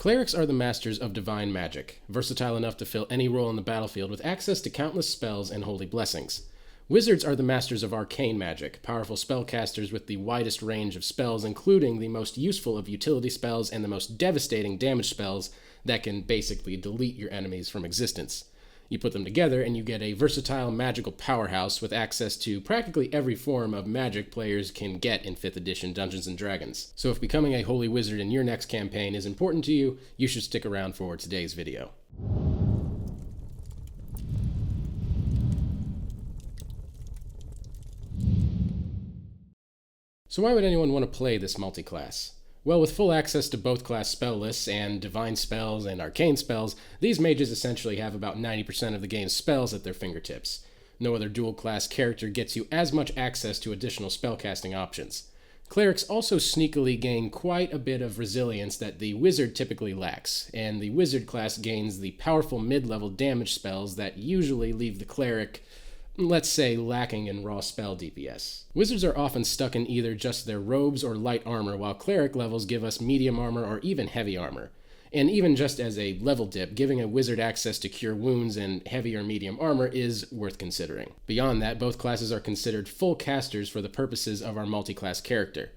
Clerics are the masters of divine magic, versatile enough to fill any role in the battlefield with access to countless spells and holy blessings. Wizards are the masters of arcane magic, powerful spellcasters with the widest range of spells, including the most useful of utility spells and the most devastating damage spells that can basically delete your enemies from existence. You put them together and you get a versatile magical powerhouse with access to practically every form of magic players can get in 5th edition Dungeons & Dragons. So if becoming a holy wizard in your next campaign is important to you, you should stick around for today's video. So why would anyone want to play this multi-class? Well, with full access to both class spell lists and divine spells and arcane spells, these mages essentially have about 90% of the game's spells at their fingertips. No other dual class character gets you as much access to additional spellcasting options. Clerics also sneakily gain quite a bit of resilience that the wizard typically lacks, and the wizard class gains the powerful mid-level damage spells that usually leave the cleric, let's say, lacking in raw spell DPS. Wizards are often stuck in either just their robes or light armor, while cleric levels give us medium armor or even heavy armor. And even just as a level dip, giving a wizard access to cure wounds and heavy or medium armor is worth considering. Beyond that, both classes are considered full casters for the purposes of our multi-class character.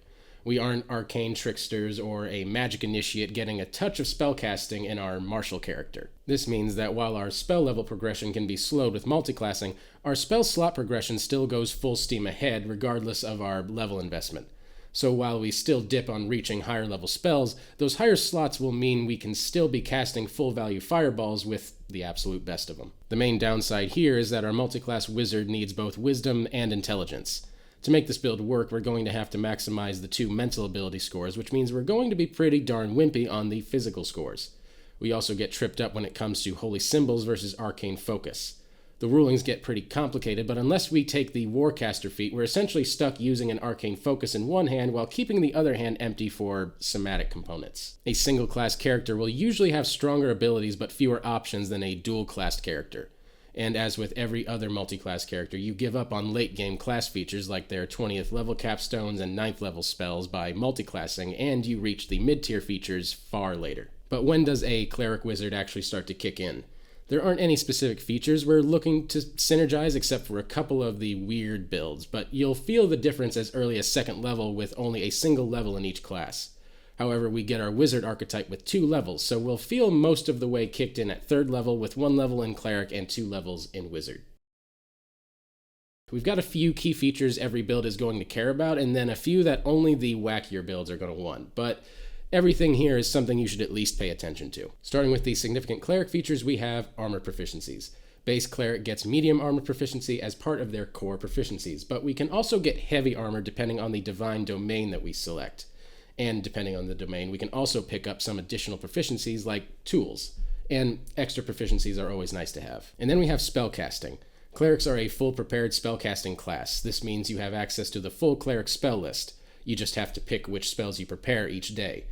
We aren't arcane tricksters or a magic initiate getting a touch of spellcasting in our martial character. This means that while our spell level progression can be slowed with multiclassing, our spell slot progression still goes full steam ahead regardless of our level investment. So while we still dip on reaching higher level spells, those higher slots will mean we can still be casting full value fireballs with the absolute best of them. The main downside here is that our multiclass wizard needs both wisdom and intelligence. To make this build work, we're going to have to maximize the 2 mental ability scores, which means we're going to be pretty darn wimpy on the physical scores. We also get tripped up when it comes to holy symbols versus arcane focus. The rulings get pretty complicated, but unless we take the warcaster feat, we're essentially stuck using an arcane focus in one hand while keeping the other hand empty for somatic components. A single class character will usually have stronger abilities but fewer options than a dual classed character. And as with every other multi-class character, you give up on late-game class features like their 20th level capstones and 9th level spells by multi-classing, and you reach the mid-tier features far later. But when does a cleric wizard actually start to kick in? There aren't any specific features we're looking to synergize except for a couple of the weird builds, but you'll feel the difference as early as 2nd level with only a single level in each class. However, we get our wizard archetype with 2 levels, so we'll feel most of the way kicked in at 3rd level with 1 level in cleric and 2 levels in wizard. We've got a few key features every build is going to care about, and then a few that only the wackier builds are going to want, but everything here is something you should at least pay attention to. Starting with the significant cleric features, we have armor proficiencies. Base cleric gets medium armor proficiency as part of their core proficiencies, but we can also get heavy armor depending on the divine domain that we select. And depending on the domain, we can also pick up some additional proficiencies like tools. And extra proficiencies are always nice to have. And then we have spellcasting. Clerics are a full prepared spellcasting class. This means you have access to the full cleric spell list. You just have to pick which spells you prepare each day.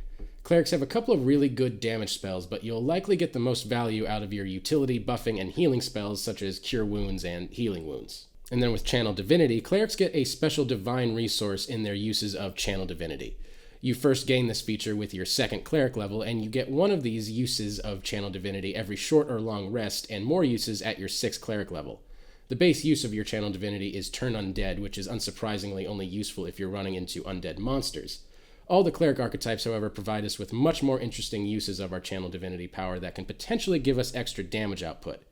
Clerics have a couple of really good damage spells, but you'll likely get the most value out of your utility, buffing, and healing spells such as Cure Wounds and Healing Wounds. And then with Channel Divinity, clerics get a special divine resource in their uses of Channel Divinity. You first gain this feature with your 2nd cleric level, and you get one of these uses of Channel Divinity every short or long rest, and more uses at your 6th cleric level. The base use of your Channel Divinity is Turn Undead, which is unsurprisingly only useful if you're running into undead monsters. All the cleric archetypes, however, provide us with much more interesting uses of our Channel Divinity power that can potentially give us extra damage output.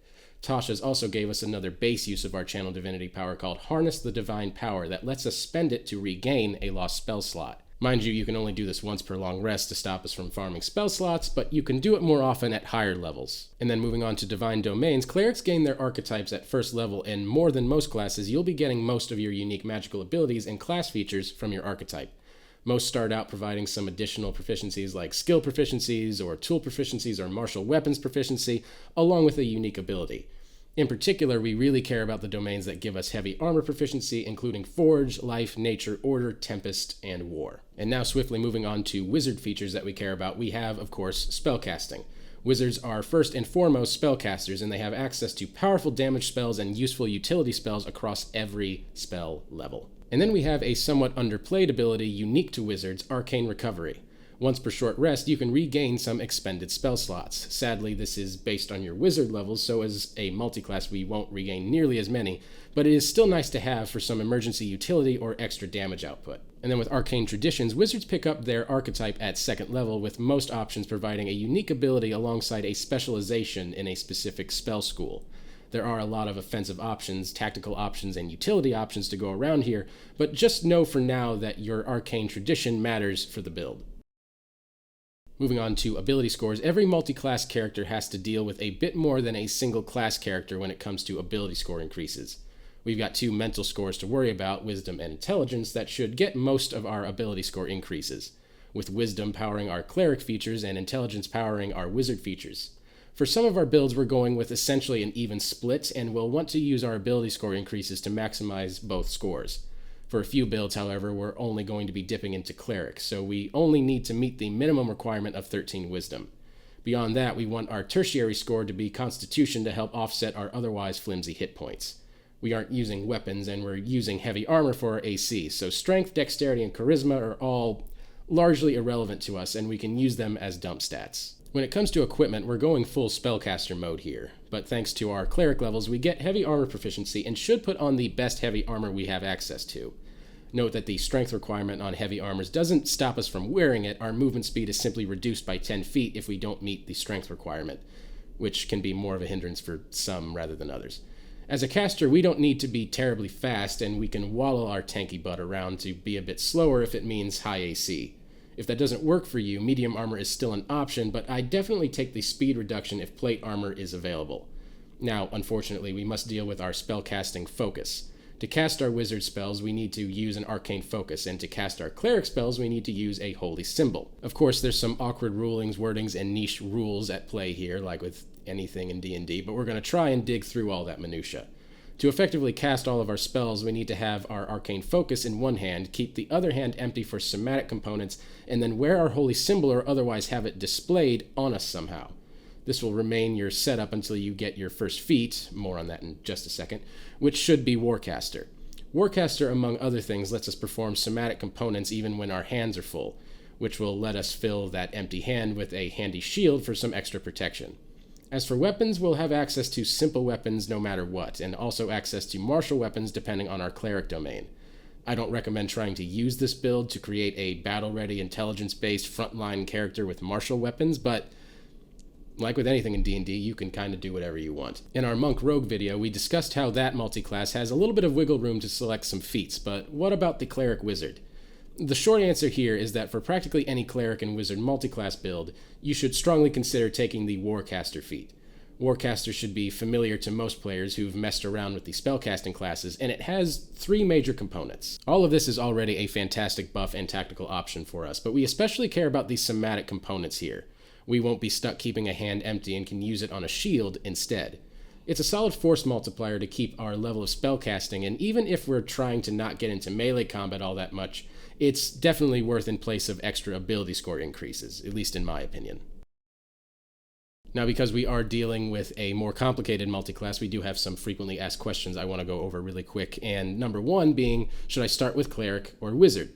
Tasha's also gave us another base use of our Channel Divinity power called Harness the Divine Power that lets us spend it to regain a lost spell slot. Mind you, you can only do this once per long rest to stop us from farming spell slots, but you can do it more often at higher levels. And then moving on to divine domains, clerics gain their archetypes at 1st level, and more than most classes, you'll be getting most of your unique magical abilities and class features from your archetype. Most start out providing some additional proficiencies like skill proficiencies or tool proficiencies or martial weapons proficiency, along with a unique ability. In particular, we really care about the domains that give us heavy armor proficiency, including Forge, Life, Nature, Order, Tempest, and War. And now swiftly moving on to wizard features that we care about, we have, of course, spellcasting. Wizards are first and foremost spellcasters, and they have access to powerful damage spells and useful utility spells across every spell level. And then we have a somewhat underplayed ability unique to wizards, Arcane Recovery. Once per short rest, you can regain some expended spell slots. Sadly, this is based on your wizard levels, so as a multiclass we won't regain nearly as many, but it is still nice to have for some emergency utility or extra damage output. And then with arcane traditions, wizards pick up their archetype at 2nd level, with most options providing a unique ability alongside a specialization in a specific spell school. There are a lot of offensive options, tactical options, and utility options to go around here, but just know for now that your arcane tradition matters for the build. Moving on to ability scores, every multi-class character has to deal with a bit more than a single class character when it comes to ability score increases. We've got 2 mental scores to worry about, wisdom and intelligence, that should get most of our ability score increases, with wisdom powering our cleric features and intelligence powering our wizard features. For some of our builds, we're going with essentially an even split, and we'll want to use our ability score increases to maximize both scores. For a few builds, however, we're only going to be dipping into Cleric, so we only need to meet the minimum requirement of 13 Wisdom. Beyond that, we want our tertiary score to be Constitution to help offset our otherwise flimsy hit points. We aren't using weapons, and we're using heavy armor for our AC, so Strength, Dexterity, and Charisma are all largely irrelevant to us, and we can use them as dump stats. When it comes to equipment, we're going full spellcaster mode here, but thanks to our cleric levels, we get heavy armor proficiency and should put on the best heavy armor we have access to. Note that the strength requirement on heavy armors doesn't stop us from wearing it. Our movement speed is simply reduced by 10 feet if we don't meet the strength requirement, which can be more of a hindrance for some rather than others. As a caster, we don't need to be terribly fast, and we can waddle our tanky butt around to be a bit slower if it means high AC. If that doesn't work for you, medium armor is still an option, but I definitely take the speed reduction if plate armor is available. Now, unfortunately, we must deal with our spellcasting focus. To cast our wizard spells, we need to use an arcane focus, and to cast our cleric spells, we need to use a holy symbol. Of course, there's some awkward rulings, wordings, and niche rules at play here, like with anything in D&D, but we're going to try and dig through all that minutia. To effectively cast all of our spells, we need to have our arcane focus in one hand, keep the other hand empty for somatic components, and then wear our holy symbol or otherwise have it displayed on us somehow. This will remain your setup until you get your first feat, more on that in just a second, which should be Warcaster. Warcaster, among other things, lets us perform somatic components even when our hands are full, which will let us fill that empty hand with a handy shield for some extra protection. As for weapons, we'll have access to simple weapons no matter what, and also access to martial weapons depending on our cleric domain. I don't recommend trying to use this build to create a battle-ready, intelligence-based frontline character with martial weapons, but like with anything in D&D, you can kind of do whatever you want. In our Monk Rogue video, we discussed how that multiclass has a little bit of wiggle room to select some feats, but what about the Cleric Wizard? The short answer here is that for practically any Cleric and Wizard multiclass build, you should strongly consider taking the Warcaster feat. Warcaster should be familiar to most players who've messed around with the spellcasting classes, and it has 3 major components. All of this is already a fantastic buff and tactical option for us, but we especially care about the somatic components here. We won't be stuck keeping a hand empty and can use it on a shield instead. It's a solid force multiplier to keep our level of spellcasting, and even if we're trying to not get into melee combat all that much, it's definitely worth in place of extra ability score increases, at least in my opinion. Now, because we are dealing with a more complicated multiclass, we do have some frequently asked questions I want to go over really quick, and number 1 being, should I start with Cleric or Wizard?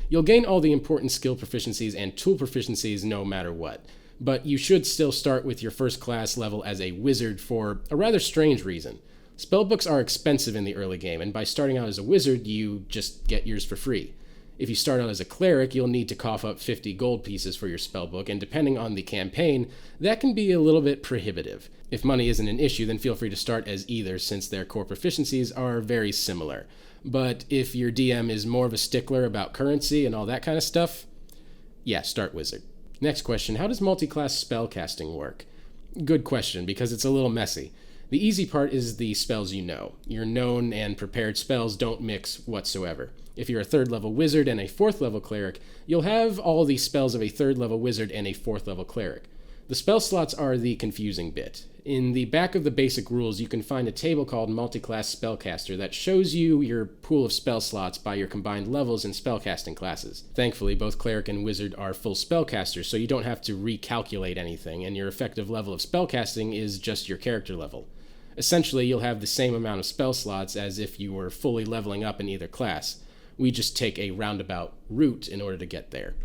You'll gain all the important skill proficiencies and tool proficiencies no matter what, but you should still start with your first class level as a Wizard for a rather strange reason. Spellbooks are expensive in the early game, and by starting out as a Wizard, you just get yours for free. If you start out as a Cleric, you'll need to cough up 50 gold pieces for your spellbook, and depending on the campaign, that can be a little bit prohibitive. If money isn't an issue, then feel free to start as either, since their core proficiencies are very similar. But if your DM is more of a stickler about currency and all that kind of stuff, yeah, start Wizard. Next question, how does multiclass spellcasting work? Good question, because it's a little messy. The easy part is the spells you know. Your known and prepared spells don't mix whatsoever. If you're a 3rd level wizard and a 4th level cleric, you'll have all the spells of a 3rd level wizard and a 4th level cleric. The spell slots are the confusing bit. In the back of the basic rules, you can find a table called Multiclass Spellcaster that shows you your pool of spell slots by your combined levels in spellcasting classes. Thankfully, both cleric and wizard are full spellcasters, so you don't have to recalculate anything, and your effective level of spellcasting is just your character level. Essentially, you'll have the same amount of spell slots as if you were fully leveling up in either class. We just take a roundabout route in order to get there.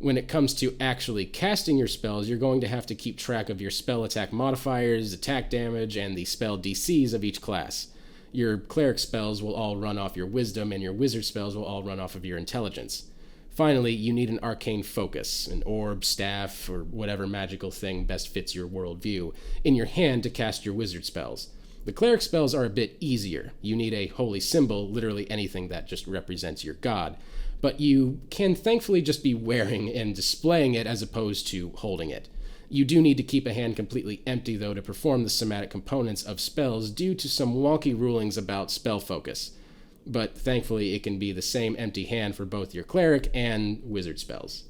When it comes to actually casting your spells, you're going to have to keep track of your spell attack modifiers, attack damage, and the spell DCs of each class. Your cleric spells will all run off your wisdom, and your wizard spells will all run off of your intelligence. Finally, you need an arcane focus, an orb, staff, or whatever magical thing best fits your worldview, in your hand to cast your wizard spells. The cleric spells are a bit easier. You need a holy symbol, literally anything that just represents your god. But you can thankfully just be wearing and displaying it as opposed to holding it. You do need to keep a hand completely empty, though, to perform the somatic components of spells due to some wonky rulings about spell focus. But thankfully, it can be the same empty hand for both your cleric and wizard spells.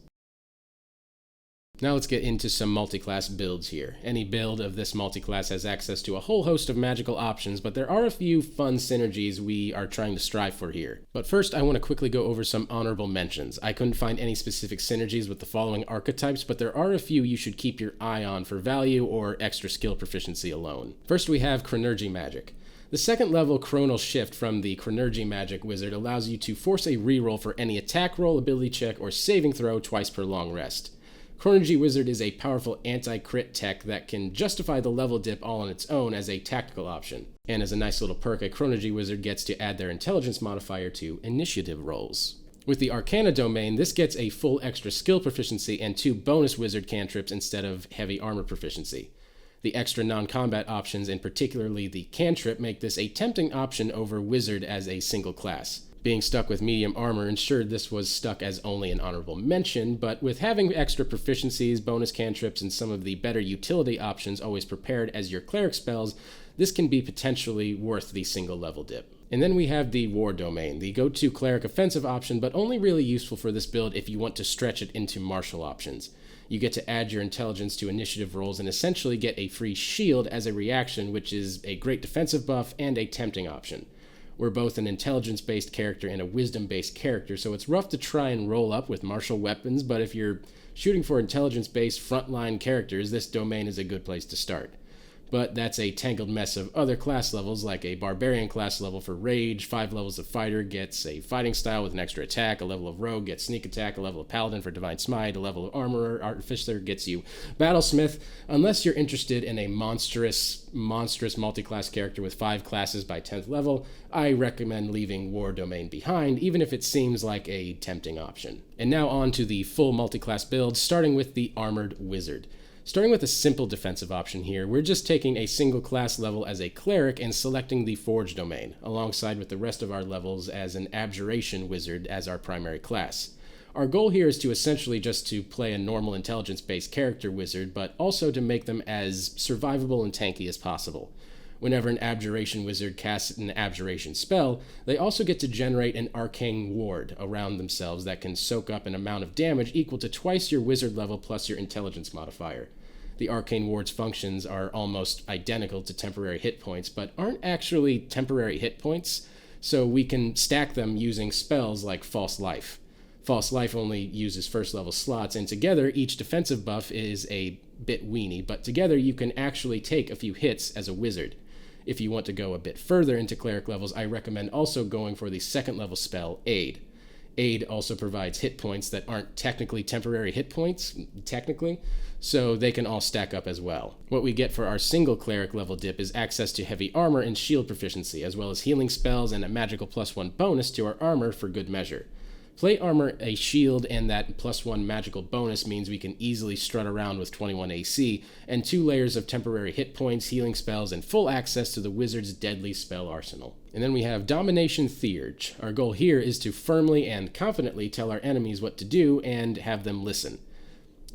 Now let's get into some multi-class builds here. Any build of this multi-class has access to a whole host of magical options, but there are a few fun synergies we are trying to strive for here. But first, I want to quickly go over some honorable mentions. I couldn't find any specific synergies with the following archetypes, but there are a few you should keep your eye on for value or extra skill proficiency alone. First, we have Chronergy Magic. The second level Chronal Shift from the Chronergy Magic Wizard allows you to force a reroll for any attack roll, ability check, or saving throw twice per long rest. Chronergy Wizard is a powerful anti-crit tech that can justify the level dip all on its own as a tactical option. And as a nice little perk, a Chronergy Wizard gets to add their intelligence modifier to initiative rolls. With the Arcana domain, this gets a full extra skill proficiency and 2 bonus wizard cantrips instead of heavy armor proficiency. The extra non-combat options, and particularly the cantrip, make this a tempting option over wizard as a single class. Being stuck with medium armor ensured this was stuck as only an honorable mention, but with having extra proficiencies, bonus cantrips, and some of the better utility options always prepared as your cleric spells, this can be potentially worth the single level dip. And then we have the War Domain, the go-to cleric offensive option, but only really useful for this build if you want to stretch it into martial options. You get to add your intelligence to initiative rolls and essentially get a free shield as a reaction, which is a great defensive buff and a tempting option. We're both an intelligence-based character and a wisdom-based character, so it's rough to try and roll up with martial weapons, but if you're shooting for intelligence-based frontline characters, this domain is a good place to start. But that's a tangled mess of other class levels, like a barbarian class level for rage, 5 levels of fighter gets a fighting style with an extra attack, a level of rogue gets sneak attack, a level of paladin for divine smite, a level of armorer, artificer gets you battlesmith. Unless you're interested in a monstrous multi-class character with 5 classes by 10th level, I recommend leaving War Domain behind, even if it seems like a tempting option. And now on to the full multi-class build, starting with the Armored Wizard. Starting with a simple defensive option here, we're just taking a single class level as a cleric and selecting the Forge domain, alongside with the rest of our levels as an Abjuration Wizard as our primary class. Our goal here is to essentially just to play a normal intelligence-based character wizard, but also to make them as survivable and tanky as possible. Whenever an Abjuration Wizard casts an Abjuration spell, they also get to generate an arcane ward around themselves that can soak up an amount of damage equal to twice your wizard level plus your intelligence modifier. The arcane ward's functions are almost identical to temporary hit points, but aren't actually temporary hit points, so we can stack them using spells like False Life. False Life only uses first level slots, and together each defensive buff is a bit weenie, but together you can actually take a few hits as a wizard. If you want to go a bit further into cleric levels, I recommend also going for the second level spell, Aid. Aid also provides hit points that aren't technically temporary hit points, so they can all stack up as well. What we get for our single cleric level dip is access to heavy armor and shield proficiency, as well as healing spells and a magical +1 bonus to our armor for good measure. Plate armor, a shield, and that +1 magical bonus means we can easily strut around with 21 AC, and 2 layers of temporary hit points, healing spells, and full access to the wizard's deadly spell arsenal. And then we have Domination Theurge. Our goal here is to firmly and confidently tell our enemies what to do and have them listen.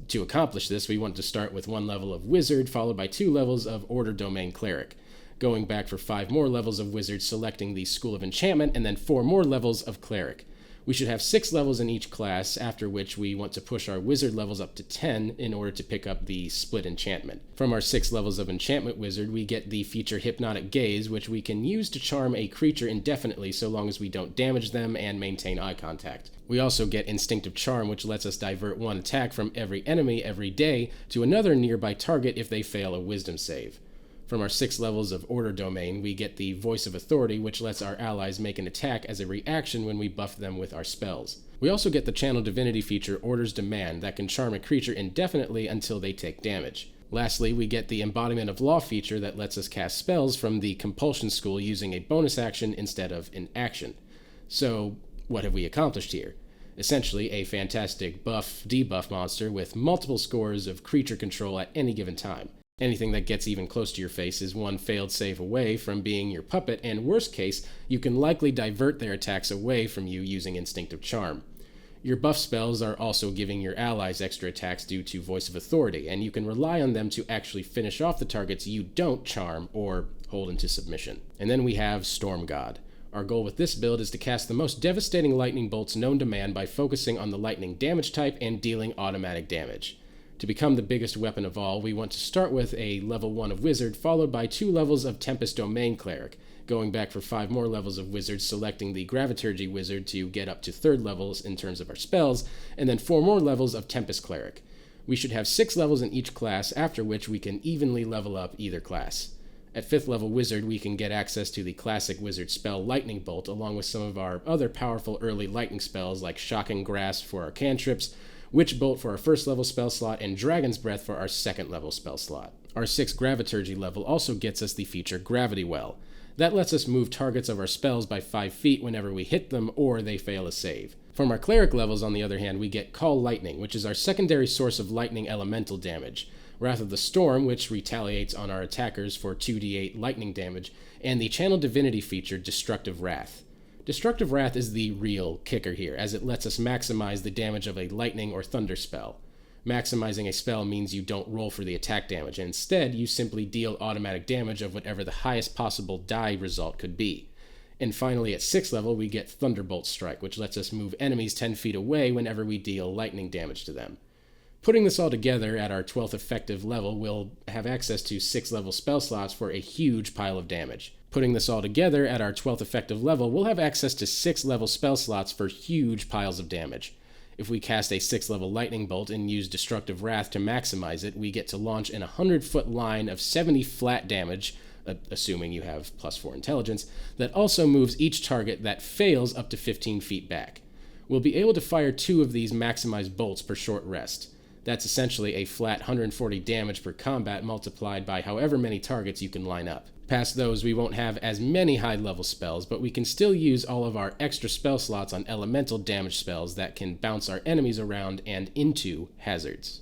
To accomplish this, we want to start with 1 level of Wizard, followed by 2 levels of Order Domain Cleric. Going back for 5 more levels of Wizard, selecting the School of Enchantment, and then 4 more levels of Cleric. We should have 6 levels in each class, after which we want to push our wizard levels up to 10 in order to pick up the split enchantment. From our 6 levels of enchantment wizard, we get the feature Hypnotic Gaze, which we can use to charm a creature indefinitely so long as we don't damage them and maintain eye contact. We also get Instinctive Charm, which lets us divert 1 attack from every enemy every day to another nearby target if they fail a wisdom save. From our 6 levels of Order domain, we get the Voice of Authority, which lets our allies make an attack as a reaction when we buff them with our spells. We also get the Channel Divinity feature Order's Demand that can charm a creature indefinitely until they take damage. Lastly, we get the Embodiment of Law feature that lets us cast spells from the Compulsion School using a bonus action instead of an action. So, what have we accomplished here? Essentially, a fantastic buff-debuff monster with multiple scores of creature control at any given time. Anything that gets even close to your face is one failed save away from being your puppet, and worst case, you can likely divert their attacks away from you using Instinctive Charm. Your buff spells are also giving your allies extra attacks due to Voice of Authority, and you can rely on them to actually finish off the targets you don't charm or hold into submission. And then we have Storm God. Our goal with this build is to cast the most devastating lightning bolts known to man by focusing on the lightning damage type and dealing automatic damage. To become the biggest weapon of all, we want to start with a level 1 of Wizard, followed by 2 levels of Tempest Domain Cleric, going back for 5 more levels of Wizard, selecting the Graviturgy Wizard to get up to 3rd levels in terms of our spells, and then 4 more levels of Tempest Cleric. We should have 6 levels in each class, after which we can evenly level up either class. At 5th level Wizard, we can get access to the classic Wizard spell Lightning Bolt, along with some of our other powerful early lightning spells like Shocking Grasp for our cantrips, Witch Bolt for our 1st level spell slot, and Dragon's Breath for our 2nd level spell slot. Our 6th Graviturgy level also gets us the feature Gravity Well. That lets us move targets of our spells by 5 feet whenever we hit them or they fail a save. From our Cleric levels, on the other hand, we get Call Lightning, which is our secondary source of lightning elemental damage, Wrath of the Storm, which retaliates on our attackers for 2d8 lightning damage, and the Channel Divinity feature Destructive Wrath. Destructive Wrath is the real kicker here, as it lets us maximize the damage of a lightning or thunder spell. Maximizing a spell means you don't roll for the attack damage, and instead you simply deal automatic damage of whatever the highest possible die result could be. And finally, at 6th level, we get Thunderbolt Strike, which lets us move enemies 10 feet away whenever we deal lightning damage to them. Putting this all together, at our 12th effective level, we'll have access to 6 level spell slots for a huge pile of damage. Putting this all together, at our 12th effective level, we'll have access to 6 level spell slots for huge piles of damage. If we cast a 6th level lightning bolt and use Destructive Wrath to maximize it, we get to launch in a 100-foot line of 70 flat damage, assuming you have +4 intelligence, that also moves each target that fails up to 15 feet back. We'll be able to fire 2 of these maximized bolts per short rest. That's essentially a flat 140 damage per combat multiplied by however many targets you can line up. Past those, we won't have as many high-level spells, but we can still use all of our extra spell slots on elemental damage spells that can bounce our enemies around and into hazards.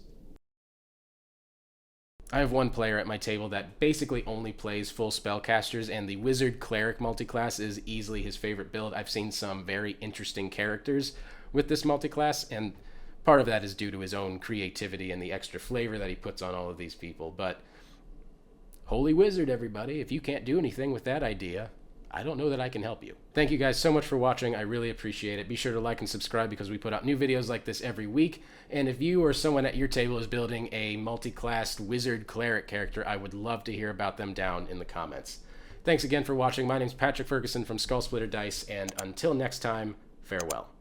I have one player at my table that basically only plays full spellcasters, and the Wizard Cleric multiclass is easily his favorite build. I've seen some very interesting characters with this multiclass, and part of that is due to his own creativity and the extra flavor that he puts on all of these people, but Holy Wizard, everybody. If you can't do anything with that idea, I don't know that I can help you. Thank you guys so much for watching. I really appreciate it. Be sure to like and subscribe because we put out new videos like this every week. And if you or someone at your table is building a multi-classed Wizard Cleric character, I would love to hear about them down in the comments. Thanks again for watching. My name's Patrick Ferguson from Skull Splitter Dice, and until next time, farewell.